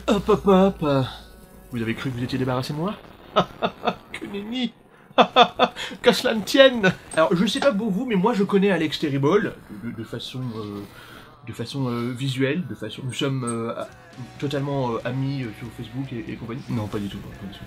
Hop hop hop. Vous avez cru que vous étiez débarrassé de moi? Que nenni. Qu'à cela ne tienne. Alors je sais pas pour vous, mais moi je connais Alex Terrible de façon visuelle, nous sommes totalement amis sur Facebook et compagnie. Non, pas du tout, pas du tout.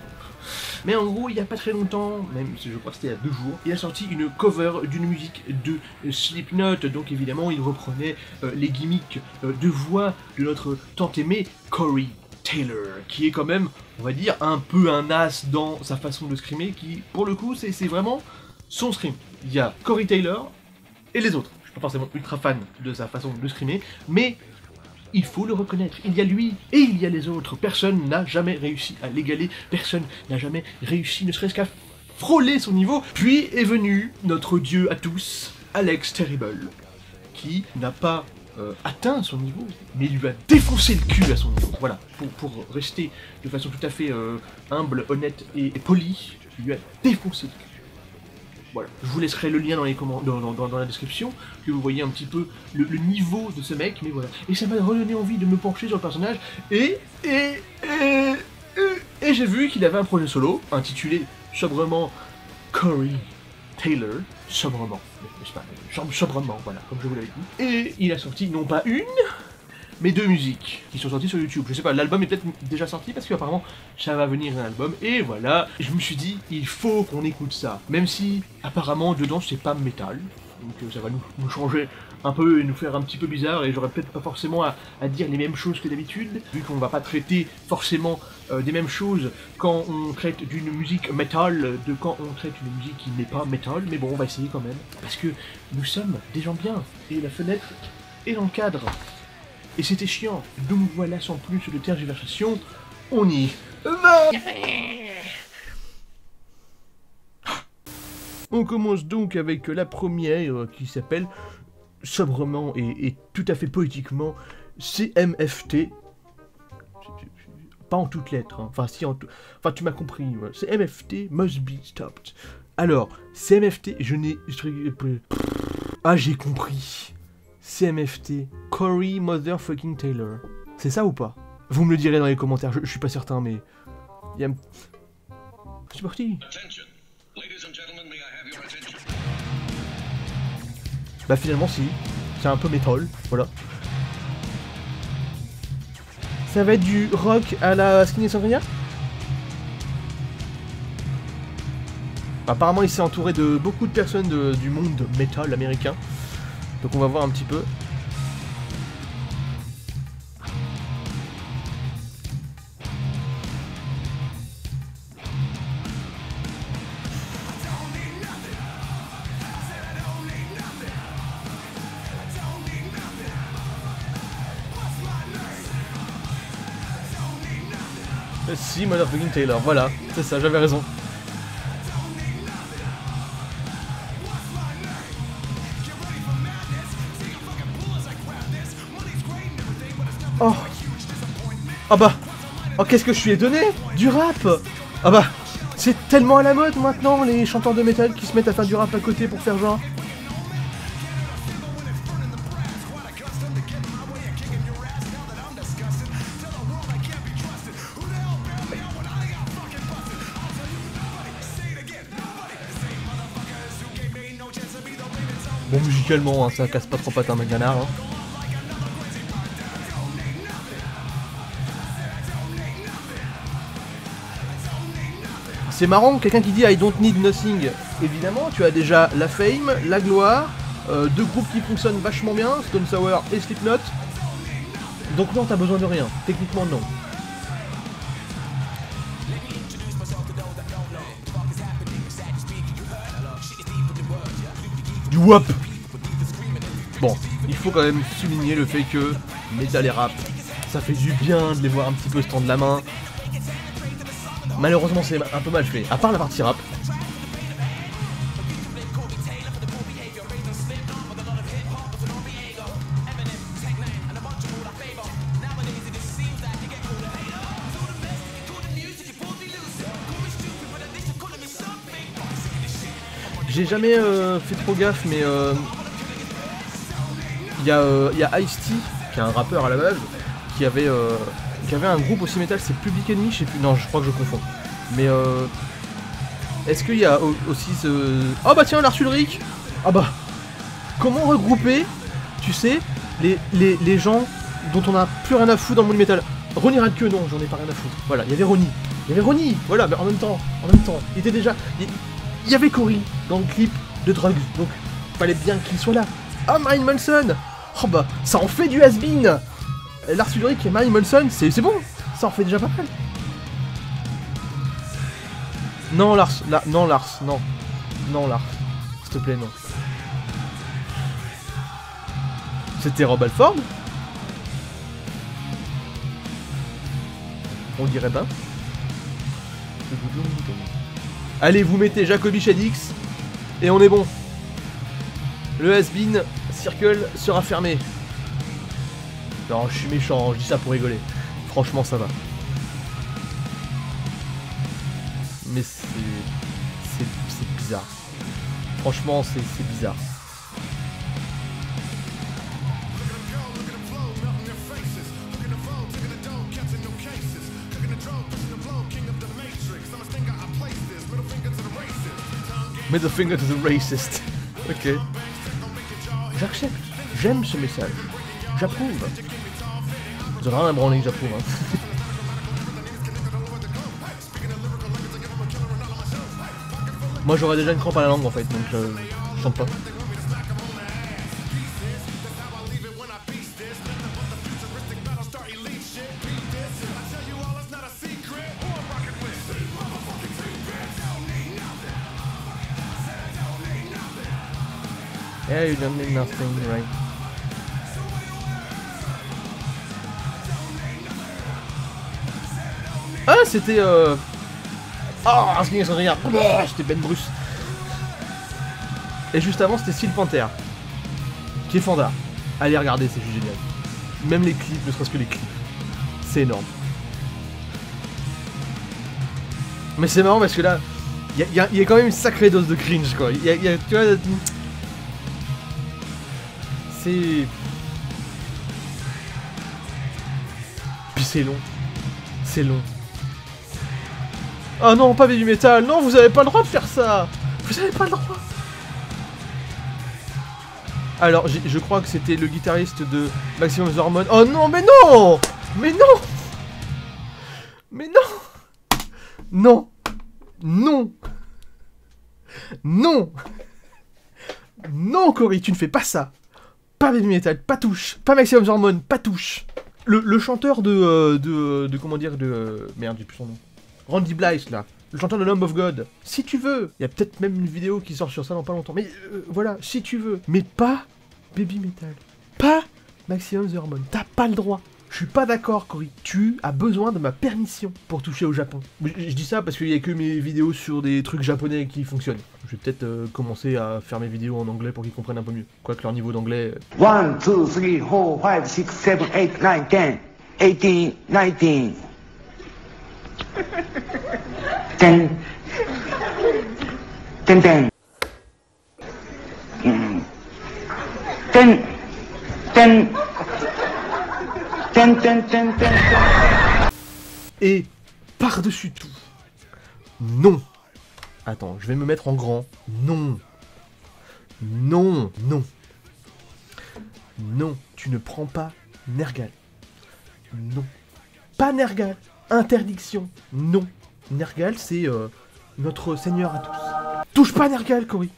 Mais en gros, il y a pas très longtemps, même je crois que c'était il y a 2 jours, il a sorti une cover d'une musique de Slipknot. Donc évidemment, il reprenait les gimmicks de voix de notre tant aimé Corey Taylor, qui est quand même, on va dire, un peu un as dans sa façon de screamer, qui, pour le coup, c'est vraiment son scream. Il y a Corey Taylor et les autres. Je suis pas forcément ultra fan de sa façon de screamer, mais il faut le reconnaître. Il y a lui et il y a les autres. Personne n'a jamais réussi à l'égaler, personne n'a jamais réussi, ne serait-ce qu'à frôler son niveau. Puis est venu notre dieu à tous, Alex Terrible, qui n'a pas atteint son niveau, mais il lui a défoncé le cul à son niveau. Voilà, pour rester de façon tout à fait humble, honnête et polie, il lui a défoncé le cul. Voilà, je vous laisserai le lien dans les dans la description, que vous voyez un petit peu le niveau de ce mec, mais voilà. Et ça m'a redonné envie de me pencher sur le personnage, et j'ai vu qu'il avait un projet solo, intitulé sobrement Corey Taylor, sobrement, n'est-ce pas, sobrement, voilà, comme je vous l'avais dit. Et il a sorti non pas une, mais 2 musiques qui sont sorties sur YouTube. Je sais pas, l'album est peut-être déjà sorti parce qu'apparemment ça va venir un album. Et voilà, je me suis dit, il faut qu'on écoute ça. Même si apparemment dedans c'est pas métal, donc ça va nous changer un peu et nous faire un petit peu bizarre. Et j'aurais peut-être pas forcément à dire les mêmes choses que d'habitude, vu qu'on va pas traiter forcément des mêmes choses quand on traite d'une musique métal de quand on traite une musique qui n'est pas métal. Mais bon, on va essayer quand même, parce que nous sommes des gens bien, et la fenêtre est dans le cadre. Et c'était chiant, donc voilà, sans plus de tergiversation, on y va. On commence donc avec la première qui s'appelle sobrement et tout à fait poétiquement CMFT. Pas en toutes lettres, hein. Enfin si, enfin tu m'as compris, ouais. CMFT must be stopped. Alors, CMFT, je n'ai... Ah, j'ai compris. CMFT, Corey Motherfucking Taylor. C'est ça ou pas? Vous me le direz dans les commentaires, je suis pas certain, mais... Il y a... C'est parti. Bah finalement si, c'est un peu métal, voilà. Ça va être du rock à la Skinny Sandrina. Apparemment il s'est entouré de beaucoup de personnes du monde métal américain. Donc on va voir un petit peu. Si, Motherfucking Taylor, voilà, c'est ça, j'avais raison. Oh. Ah bah. Oh, qu'est-ce que je suis étonné. Du rap. Ah bah. C'est tellement à la mode maintenant, les chanteurs de métal qui se mettent à faire du rap à côté pour faire genre. Bon, musicalement, hein, ça casse pas trop patin McGanard. Hein. C'est marrant, quelqu'un qui dit I don't need nothing. Évidemment, tu as déjà la fame, la gloire, 2 groupes qui fonctionnent vachement bien, Stone Sour et Slipknot. Donc non, t'as besoin de rien. Techniquement, non. Du WAP. Bon, il faut quand même souligner le fait que métal et rap, ça fait du bien de les voir un petit peu se tendre la main. Malheureusement, c'est un peu mal fait, à part la partie rap. J'ai jamais fait trop gaffe, mais il y a Ice-T, qui est un rappeur à la base, qui avait qui avait un groupe aussi métal, c'est Public Enemy, je sais plus, non je crois que je confonds. Mais est-ce qu'il y a aussi ce... Oh bah tiens, Lars Ulrich. Ah bah, comment regrouper, tu sais, les gens dont on a plus rien à foutre dans le monde du métal. Ronnie Radke, non, j'en ai pas rien à foutre. Voilà, il y avait Ronnie, voilà, mais en même temps, il était déjà... Il y avait Cory dans le clip de Drugs, donc fallait bien qu'il soit là. Ah, Marilyn Manson. Oh bah, ça en fait du has-been. Lars Ulrich et Marilyn Manson, c'est bon, ça en fait déjà pas mal. Non, Lars, non, Lars, non. Non, Lars, s'il te plaît, non. C'était Rob Halford. On dirait pas. Allez, vous mettez Jacoby Shaddix et on est bon. Le has-been circle sera fermé. Non, je suis méchant, je dis ça pour rigoler. Franchement, ça va. Mais c'est bizarre. Franchement, c'est bizarre. Middle finger to the racist. Ok. J'accepte. J'aime ce message. J'approuve. Vous avez rien à branler que j'approuve. Hein. Moi j'aurais déjà une crampe à la langue en fait, donc je chante pas. Yeah, you don't need nothing, right? Ah, c'était oh, Asking Alexandria. C'était Ben Bruce. Et juste avant, c'était Steel Panther. Qui est Fanda. Allez regarder, c'est juste génial. Même les clips, ne serait-ce que les clips. C'est énorme. Mais c'est marrant parce que là, il y a quand même une sacrée dose de cringe, quoi. Tu vois, c'est... Puis c'est long. C'est long. Oh non, pas Baby Metal. Non, vous avez pas le droit de faire ça. Vous avez pas le droit. Alors, je crois que c'était le guitariste de Maximum the Hormone. Oh non, mais non. Mais non. Mais non. Non. Non. Non. Non, Cory, tu ne fais pas ça. Pas Baby Metal, pas touche. Pas Maximum the Hormone, pas touche. Le chanteur de comment dire, merde, j'ai plus son nom. Randy Blythe, là. Le chanteur de Lamb of God. Si tu veux. Il y a peut-être même une vidéo qui sort sur ça dans pas longtemps. Mais voilà, si tu veux. Mais pas Baby Metal. Pas Maximum the Hormone. T'as pas le droit. Je suis pas d'accord, Cory. Tu as besoin de ma permission pour toucher au Japon. Je dis ça parce qu'il y a que mes vidéos sur des trucs japonais qui fonctionnent. Je vais peut-être commencer à faire mes vidéos en anglais pour qu'ils comprennent un peu mieux. Quoique leur niveau d'anglais... 1, 2, 3, 4, 5, 6, 7, 8, 9, 10, 18, 19. 10. 10, 10. 10. 10. 10, 10, 10, 10. Et par-dessus tout, non. Attends, je vais me mettre en grand. Non. Non, non. Non, tu ne prends pas Nergal. Non. Pas Nergal. Interdiction. Non. Nergal, c'est notre seigneur à tous. Touche pas Nergal, Cory.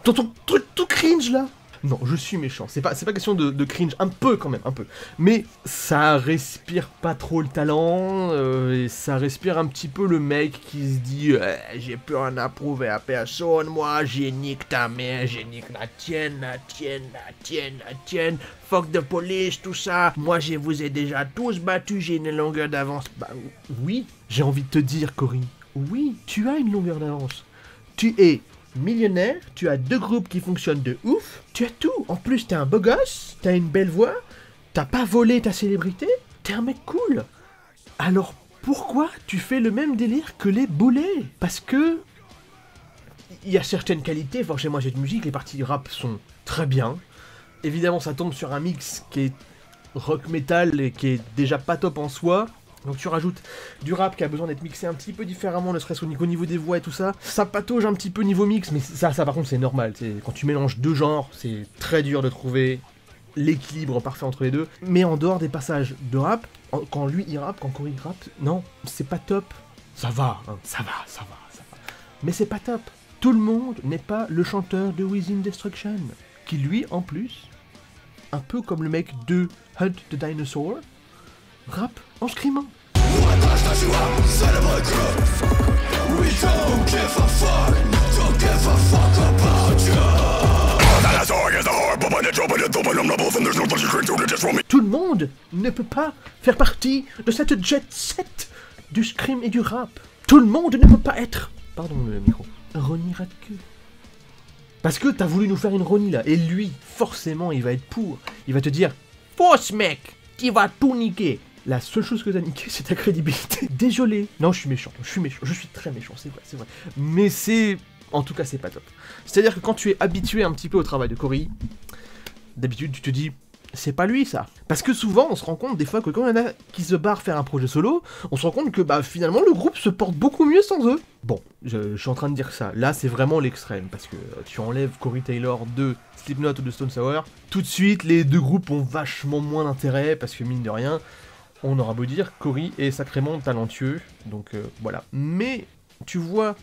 Ton truc tout cringe, là. Non, je suis méchant. C'est pas question de cringe. Un peu, quand même, un peu. Mais ça respire pas trop le talent. Et ça respire un petit peu le mec qui se dit j'ai plus rien à prouver à personne. Moi, j'ai nique ta mère. J'ai nique la tienne, la tienne, la tienne, la tienne. Fuck the police, tout ça. Moi, je vous ai déjà tous battus. J'ai une longueur d'avance. Bah, oui. J'ai envie de te dire, Cory. Oui, tu as une longueur d'avance. Tu es millionnaire, tu as 2 groupes qui fonctionnent de ouf, tu as tout. En plus, t'es un beau gosse, t'as une belle voix, t'as pas volé ta célébrité, t'es un mec cool. Alors pourquoi tu fais le même délire que les boulets? Parce que il y a certaines qualités, forcément cette musique, les parties rap sont très bien. Évidemment, ça tombe sur un mix qui est rock metal et qui est déjà pas top en soi. Donc tu rajoutes du rap qui a besoin d'être mixé un petit peu différemment, ne serait-ce qu'au niveau des voix et tout ça. Ça patauge un petit peu niveau mix, mais ça par contre c'est normal. Quand tu mélanges deux genres, c'est très dur de trouver l'équilibre parfait entre les deux. Mais en dehors des passages de rap, quand lui il rappe, quand Cory rappe, non, c'est pas top. Ça va, hein, ça va. Mais c'est pas top. Tout le monde n'est pas le chanteur de Within Destruction, qui lui, en plus, un peu comme le mec de Hunt the Dinosaur, rappe en screamant. Tout le monde ne peut pas faire partie de cette jet set du scream et du rap. Tout le monde ne peut pas être... Pardon le micro. Ronnie Radke. Parce que t'as voulu nous faire une Ronnie là, et lui, forcément, il va être pour. Il va te dire, fausse mec, tu vas tout niquer. La seule chose que t'as niqué, c'est ta crédibilité. Désolé. Non, je suis méchant, je suis très méchant, c'est vrai. Mais c'est... En tout cas, c'est pas top. C'est-à-dire que quand tu es habitué un petit peu au travail de Cory, d'habitude, tu te dis, c'est pas lui ça. Parce que souvent, on se rend compte des fois que quand il y en a qui se barrent faire un projet solo, on se rend compte que finalement le groupe se porte beaucoup mieux sans eux. Bon, je suis en train de dire ça. Là, c'est vraiment l'extrême. Parce que tu enlèves Corey Taylor de Slipknot ou de Stone Sour, tout de suite, les deux groupes ont vachement moins d'intérêt. Parce que mine de rien, on aura beau dire, Cory est sacrément talentueux. Donc voilà. Mais tu vois...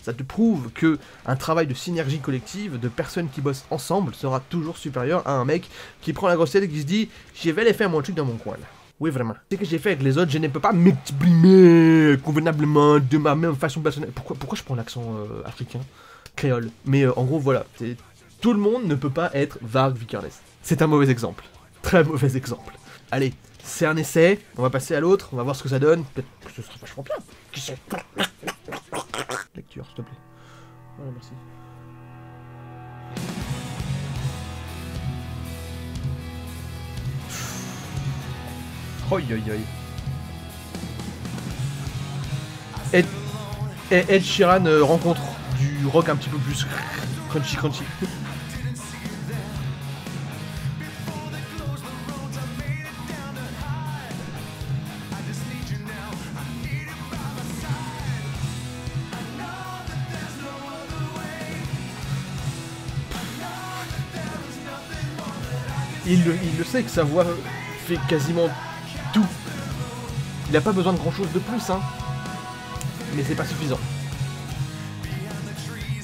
Ça te prouve que un travail de synergie collective, de personnes qui bossent ensemble, sera toujours supérieur à un mec qui prend la grosse tête et qui se dit « Je vais aller faire mon truc dans mon coin là ». Oui, vraiment. Ce que j'ai fait avec les autres, je ne peux pas m'exprimer convenablement de ma même façon personnelle. Pourquoi je prends l'accent africain, créole? Mais en gros, voilà. Tout le monde ne peut pas être Varg Vikernes. C'est un mauvais exemple. Très mauvais exemple. Allez, c'est un essai. On va passer à l'autre. On va voir ce que ça donne. Peut-être que ce sera vachement bien. Qui sait? Lecture, s'il te plaît. Voilà, merci. Oi. Ed Sheeran rencontre du rock un petit peu plus crunchy. Il le sait que sa voix fait quasiment tout. Il n'a pas besoin de grand chose de plus, hein. Mais c'est pas suffisant.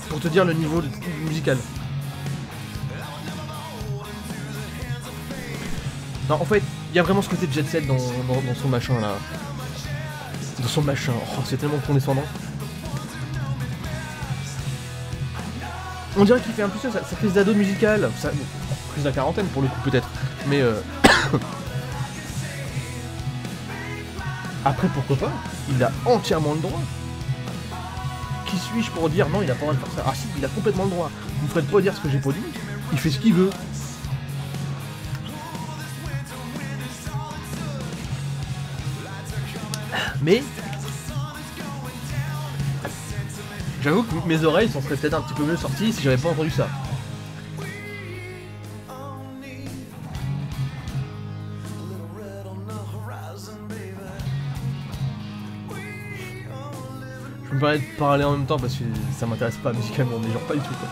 Pour te dire le niveau musical. Non, en fait, il y a vraiment ce côté de jet set dans son machin là. Dans son machin. Oh, c'est tellement condescendant. On dirait qu'il fait un peu ça, sa crise d'ado musicale. Crise de la quarantaine pour le coup peut-être. Mais après pourquoi pas? Il a entièrement le droit. Qui suis-je pour dire non, il a pas le droit de faire ça? Ah si, il a complètement le droit. Vous me ferez pas dire ce que j'ai pas dit. Il fait ce qu'il veut. Mais j'avoue que mes oreilles s'en seraient peut-être un petit peu mieux sorties si j'avais pas entendu ça. Je me permets de parler en même temps parce que ça m'intéresse pas musicalement, mais genre pas du tout quoi.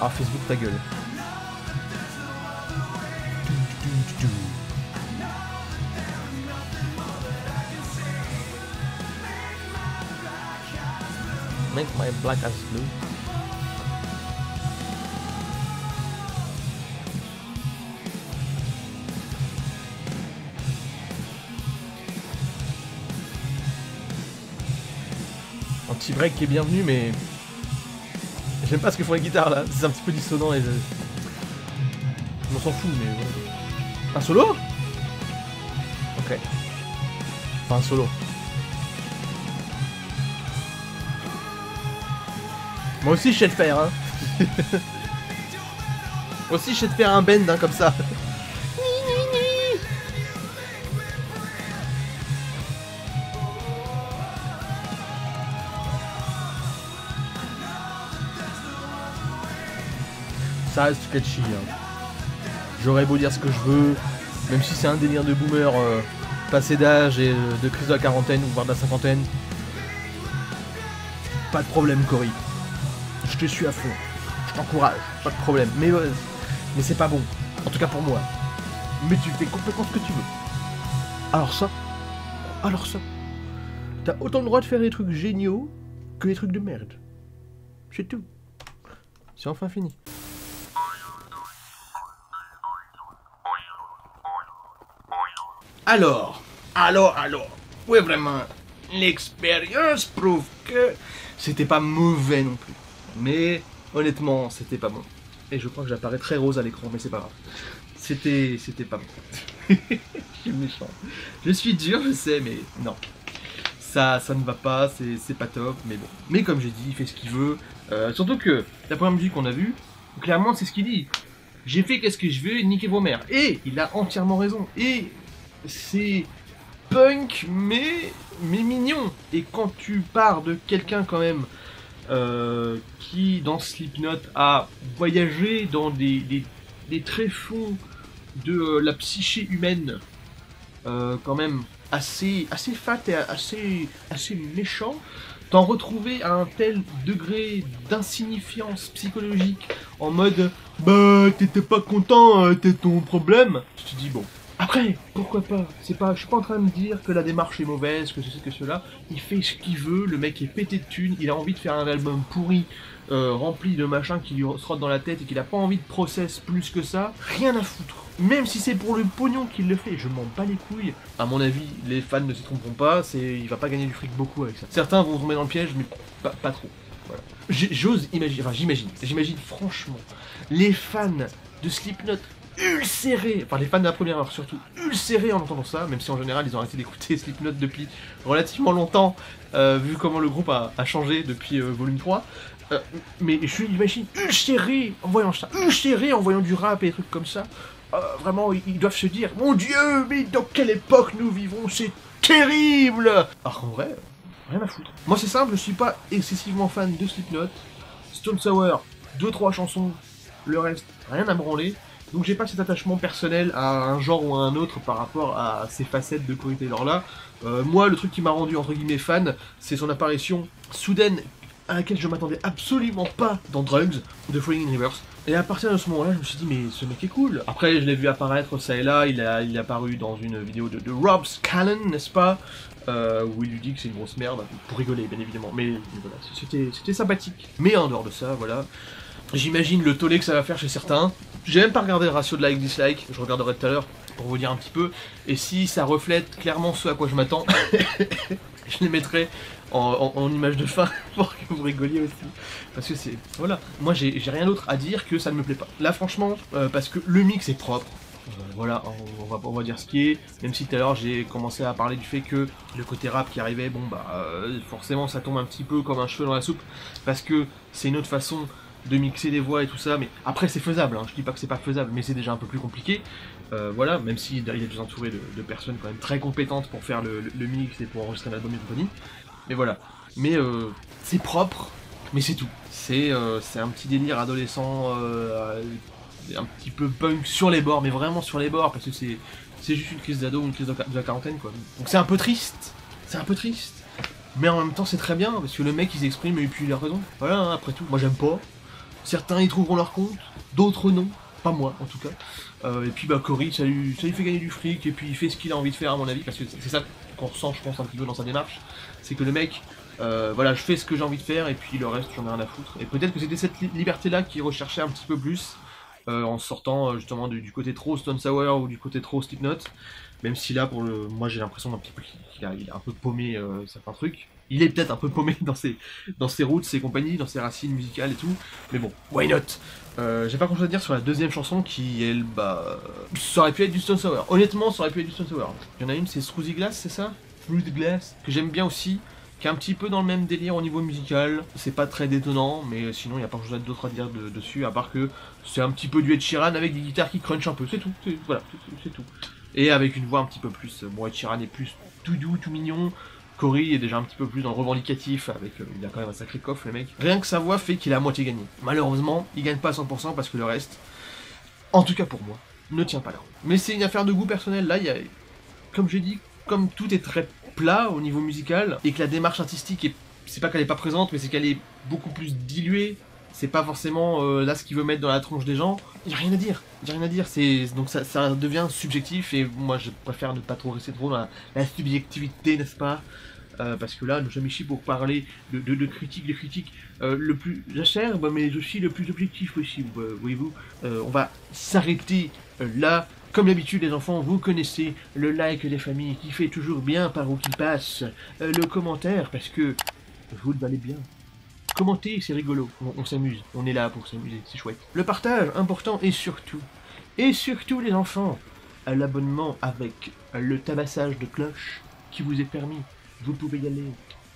Ah, Facebook ta gueule. Make my black as blue. Un petit break qui est bienvenu, mais j'aime pas ce que font les guitares là. C'est un petit peu dissonant et je m'en s'en fout, mais un solo? Ok. Enfin un solo. Moi aussi je sais le faire, hein. Moi aussi je sais te faire un bend, hein, comme ça. Ça reste sketchy, hein. J'aurais beau dire ce que je veux, même si c'est un délire de boomer passé d'âge et de crise de la quarantaine ou voire de la cinquantaine. Pas de problème, Cory. Je te suis à fond. Je t'encourage, pas de problème. Mais c'est pas bon. En tout cas pour moi. Mais tu fais complètement ce que tu veux. Alors ça. T'as autant le droit de faire des trucs géniaux que des trucs de merde. C'est tout. C'est enfin fini. Alors. Ouais, vraiment. L'expérience prouve que c'était pas mauvais non plus. Mais honnêtement, c'était pas bon. Et je crois que j'apparais très rose à l'écran, mais c'est pas grave. C'était pas bon. Je suis méchant. Je suis dur, je sais, mais non. Ça ne va pas, c'est pas top, mais bon. Mais comme j'ai dit, il fait ce qu'il veut. Surtout que la première musique qu'on a vue, clairement, c'est ce qu'il dit. J'ai fait qu'est-ce que je veux, niquez vos mères. Et il a entièrement raison. Et c'est punk, mais mignon. Et quand tu pars de quelqu'un quand même qui, dans Slipknot, a voyagé dans des tréfonds de la psyché humaine, quand même assez fat et assez méchant, t'en retrouver à un tel degré d'insignifiance psychologique, en mode bah t'étais pas content, t'es ton problème. Tu te dis bon. Après, pourquoi pas, je suis pas en train de me dire que la démarche est mauvaise, que ceci, que cela, il fait ce qu'il veut, le mec est pété de thunes, il a envie de faire un album pourri, rempli de machins qui lui se rotent dans la tête et qu'il a pas envie de process plus que ça, rien à foutre. Même si c'est pour le pognon qu'il le fait, je m'en bats les couilles. À mon avis, les fans ne s'y tromperont pas, il va pas gagner du fric beaucoup avec ça. Certains vont tomber dans le piège, mais pas trop. Voilà. J'imagine franchement, les fans de Slipknot ulcérés, enfin les fans de la première heure surtout, ulcérés en entendant ça, même si en général ils ont arrêté d'écouter Slipknot depuis relativement longtemps, vu comment le groupe a changé depuis volume 3. Mais je m'imagine ulcérés en voyant ça, ulcérés en voyant du rap et des trucs comme ça. Vraiment, ils doivent se dire, mon Dieu, mais dans quelle époque nous vivons, c'est terrible. Alors qu'en vrai, rien à foutre. Moi c'est simple, je suis pas excessivement fan de Slipknot. Stone Sour, 2-3 chansons, le reste, rien à branler. Donc j'ai pas cet attachement personnel à un genre ou à un autre par rapport à ces facettes de Corey Taylor là. Moi, le truc qui m'a rendu entre guillemets fan, c'est son apparition soudaine à laquelle je m'attendais absolument pas dans Drugs de Falling in Reverse. Et à partir de ce moment-là, je me suis dit, mais ce mec est cool. Après, je l'ai vu apparaître ça et là, il est apparu dans une vidéo de Rob Scallon, n'est-ce pas, où il lui dit que c'est une grosse merde, pour rigoler, bien évidemment. Mais voilà, c'était sympathique. Mais en dehors de ça, voilà, j'imagine le tollé que ça va faire chez certains. J'ai même pas regardé le ratio de like-dislike, je regarderai tout à l'heure pour vous dire un petit peu. Et si ça reflète clairement ce à quoi je m'attends, je les mettrai en image de fin pour que vous rigoliez aussi. Parce que c'est... Voilà. Moi j'ai rien d'autre à dire que ça ne me plaît pas. Là franchement, parce que le mix est propre. Voilà, on va dire ce qui est. Même si tout à l'heure j'ai commencé à parler du fait que le côté rap qui arrivait, bon bah forcément ça tombe un petit peu comme un cheveu dans la soupe. Parce que c'est une autre façon de mixer les voix et tout ça, mais après c'est faisable, hein. Je dis pas que c'est pas faisable, mais c'est déjà un peu plus compliqué, voilà, même s'il est déjà entouré de personnes quand même très compétentes pour faire le mix et pour enregistrer un album et compagnie, mais voilà, mais c'est propre, mais c'est tout, c'est un petit délire adolescent, un petit peu punk sur les bords, mais vraiment sur les bords, parce que c'est juste une crise d'ado ou une crise de la quarantaine, quoi, donc c'est un peu triste, mais en même temps c'est très bien, parce que le mec il s'exprime et puis il a raison, voilà, hein, après tout, moi j'aime pas. Certains y trouveront leur compte, d'autres non, pas moi en tout cas. Et puis bah Corey, ça lui fait gagner du fric, et puis il fait ce qu'il a envie de faire à mon avis, parce que c'est ça qu'on ressent je pense un petit peu dans sa démarche, c'est que le mec, voilà, je fais ce que j'ai envie de faire, et puis le reste j'en ai rien à foutre. Et peut-être que c'était cette liberté-là qu'il recherchait un petit peu plus, en sortant justement du côté trop Stone Sour ou du côté trop Slipknot, même si là, moi j'ai l'impression d'un petit peu qu'il a un peu paumé certains trucs. Il est peut-être un peu paumé dans ses routes, ses compagnies, dans ses racines musicales et tout, mais bon, why not. J'ai pas grand chose à dire sur la deuxième chanson qui, elle, bah... ça aurait pu être du Stone Sour. Honnêtement, ça aurait pu être du Stone Sour. Il y en a une, c'est Through the Glass, c'est ça? Through the Glass, que j'aime bien aussi, qui est un petit peu dans le même délire au niveau musical. C'est pas très détonnant, mais sinon, il n'y a pas grand chose d'autre à dire dessus, à part que c'est un petit peu du Ed Sheeran avec des guitares qui crunchent un peu, c'est tout, voilà, c'est tout. Et avec une voix un petit peu plus, bon, Ed Sheeran est plus tout doux, tout mignon. Corey est déjà un petit peu plus dans le revendicatif, avec il a quand même un sacré coffre le mec. Rien que sa voix fait qu'il a à moitié gagné. Malheureusement, il gagne pas à 100% parce que le reste, en tout cas pour moi, ne tient pas la route. Mais c'est une affaire de goût personnel, là, il y a, comme j'ai dit, comme tout est très plat au niveau musical, et que la démarche artistique est, c'est pas qu'elle est pas présente, mais c'est qu'elle est beaucoup plus diluée, c'est pas forcément là ce qu'il veut mettre dans la tronche des gens, y a rien à dire, donc ça devient subjectif, et moi je préfère ne pas trop rester trop dans la subjectivité, n'est-ce pas? Parce que là, nous sommes ici pour parler de critiques, le plus acerbe, mais aussi le plus objectif possible, voyez-vous. On va s'arrêter là. Comme d'habitude, les enfants, vous connaissez le like des familles qui fait toujours bien par où qu'il passe, le commentaire, parce que vous le valez bien. Commentez, c'est rigolo, on s'amuse, on est là pour s'amuser, c'est chouette. Le partage, important, et surtout les enfants, l'abonnement avec le tabassage de cloche qui vous est permis. Vous pouvez y aller,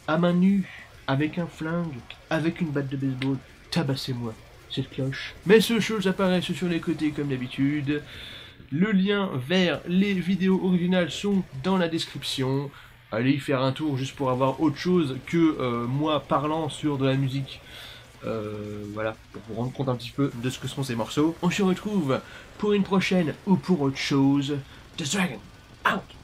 à main nue, avec un flingue, avec une batte de baseball, tabassez-moi cette cloche. Mais ce choses apparaissent sur les côtés comme d'habitude. Le lien vers les vidéos originales sont dans la description. Allez y faire un tour juste pour avoir autre chose que moi parlant sur de la musique. Voilà, pour vous rendre compte un petit peu de ce que sont ces morceaux. On se retrouve pour une prochaine ou pour autre chose. The Dragon, out!